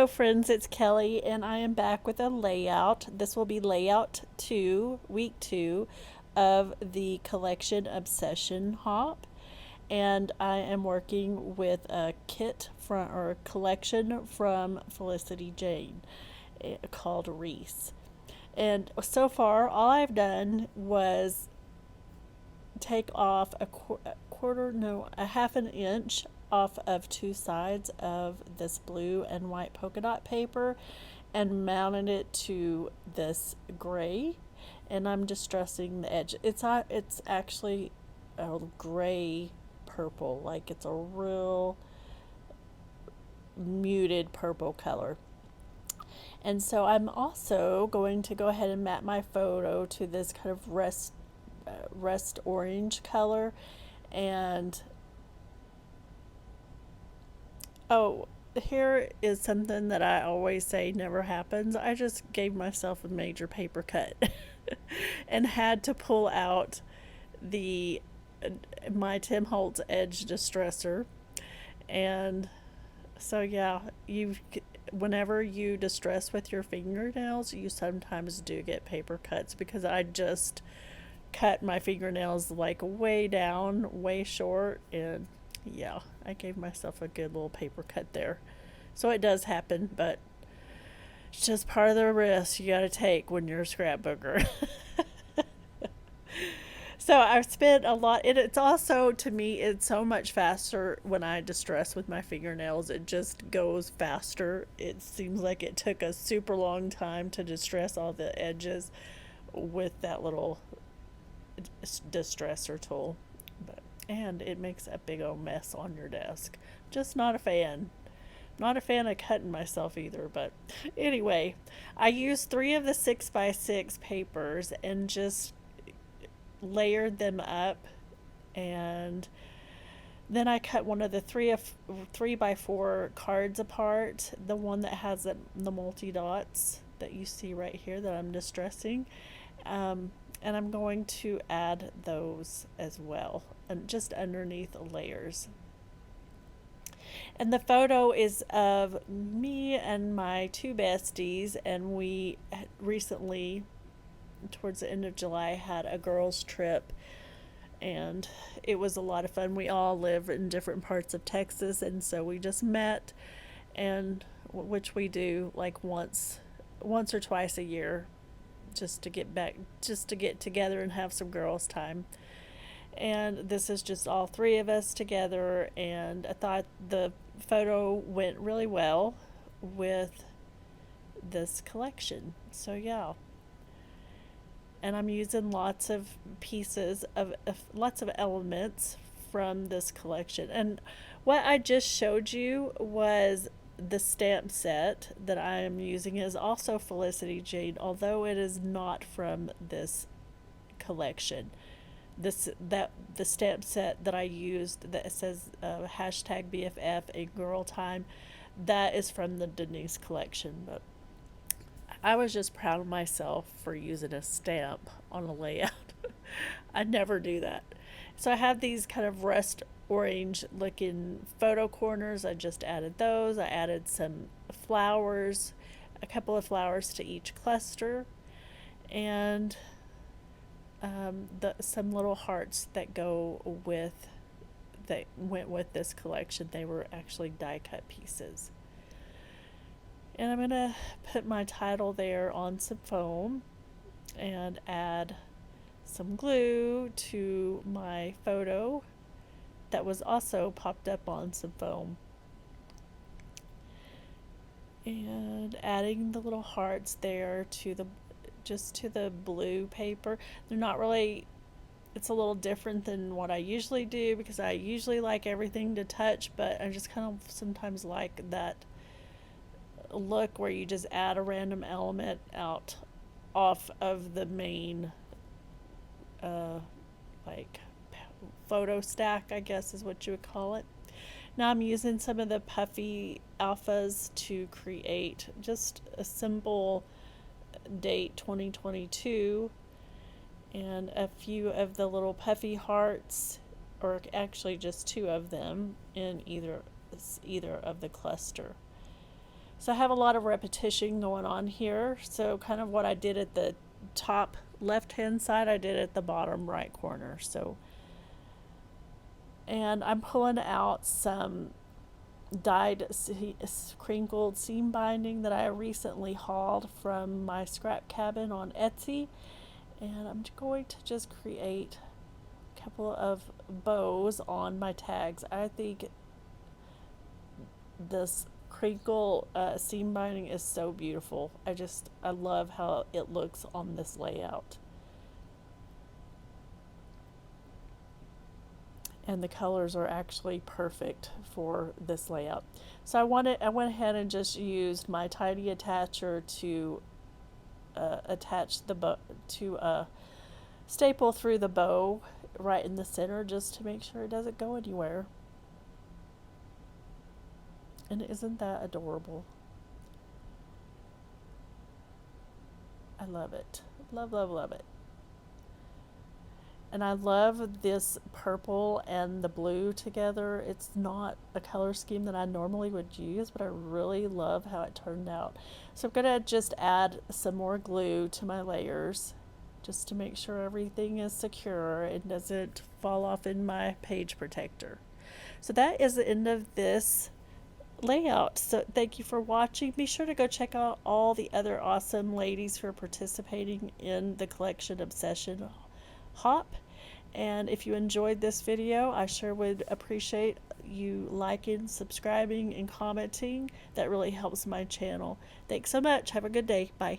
Hello, friends, it's Kelly, and I am back with a layout. This will be layout 2, week 2 of the collection Obsession Hop. And I am working with a kit from or a collection from Felicity Jane called Reese. And so far, all I've done was take off a quarter, no, a half an inch off of two sides of this blue and white polka dot paper and mounted it to this gray, and I'm distressing the edge. It's actually a gray purple, like it's a real muted purple color. And so I'm also going to go ahead and map my photo to this kind of rust orange color. And oh, here is something that I always say never happens. I just gave myself a major paper cut and had to pull out the my Tim Holtz Edge Distressor. And so yeah, you whenever you distress with your fingernails, you sometimes do get paper cuts because I just cut my fingernails like way down, way short, and yeah, I gave myself a good little paper cut there. So it does happen, but it's just part of the risk you gotta take when you're a scrapbooker. So I've spent a lot, and it's also, to me, it's so much faster when I distress with my fingernails. It just goes faster. It seems like it took a super long time to distress all the edges with that little distressor tool. But, and it makes a big old mess on your desk. Just not a fan. Not a fan of cutting myself either, but anyway, I used 3 of the 6x6 papers and just layered them up, and then I cut one of the 3x4 cards apart, the one that has the multi dots that you see right here that I'm distressing, and I'm going to add those as well, and just underneath the layers. And the photo is of me and my 2 besties, and we recently, towards the end of July, had a girls' trip, and it was a lot of fun. We all live in different parts of Texas, and so we just met, and which we do like once or twice a year, just to get together and have some girls' time. And this is just all 3 of us together, and I thought the photo went really well with this collection. So yeah, and I'm using lots of pieces of lots of elements from this collection. And what I just showed you was the stamp set that I am using is also Felicity Jane, although it is not from this collection. The stamp set that I used that says hashtag BFF a girl time, that is from the Denise collection. But I was just proud of myself for using a stamp on a layout. I never do that. So I have these kind of rust orange looking photo corners. I just added those. I added some flowers, a couple of flowers to each cluster, and some little hearts that went with this collection. They were actually die cut pieces. And I'm gonna put my title there on some foam and add some glue to my photo that was also popped up on some foam. And adding the little hearts there to the blue paper. They're not really, it's a little different than what I usually do because I usually like everything to touch, but I just kind of sometimes like that look where you just add a random element out off of the main like photo stack, I guess is what you would call it. Now I'm using some of the puffy alphas to create just a simple date 2022 and a few of the little puffy hearts, or actually just 2 of them in either of the cluster. So I have a lot of repetition going on here. So kind of what I did at the top left hand side, I did at the bottom right corner. So, and I'm pulling out some dyed crinkled seam binding that I recently hauled from my scrap cabin on Etsy, and I'm going to just create a couple of bows on my tags. I think this crinkle seam binding is so beautiful. I love how it looks on this layout. And the colors are actually perfect for this layout. So I went ahead and just used my tiny attacher to attach the bow to staple through the bow right in the center, just to make sure it doesn't go anywhere. And isn't that adorable? I love it. Love, love, love it. And I love this purple and the blue together. It's not a color scheme that I normally would use, but I really love how it turned out. So I'm going to just add some more glue to my layers, just to make sure everything is secure and doesn't fall off in my page protector. So that is the end of this layout. So thank you for watching. Be sure to go check out all the other awesome ladies who are participating in the Collection Obsession Hop. And if you enjoyed this video, I sure would appreciate you liking, subscribing, and commenting. That really helps my channel. Thanks so much. Have a good day. Bye.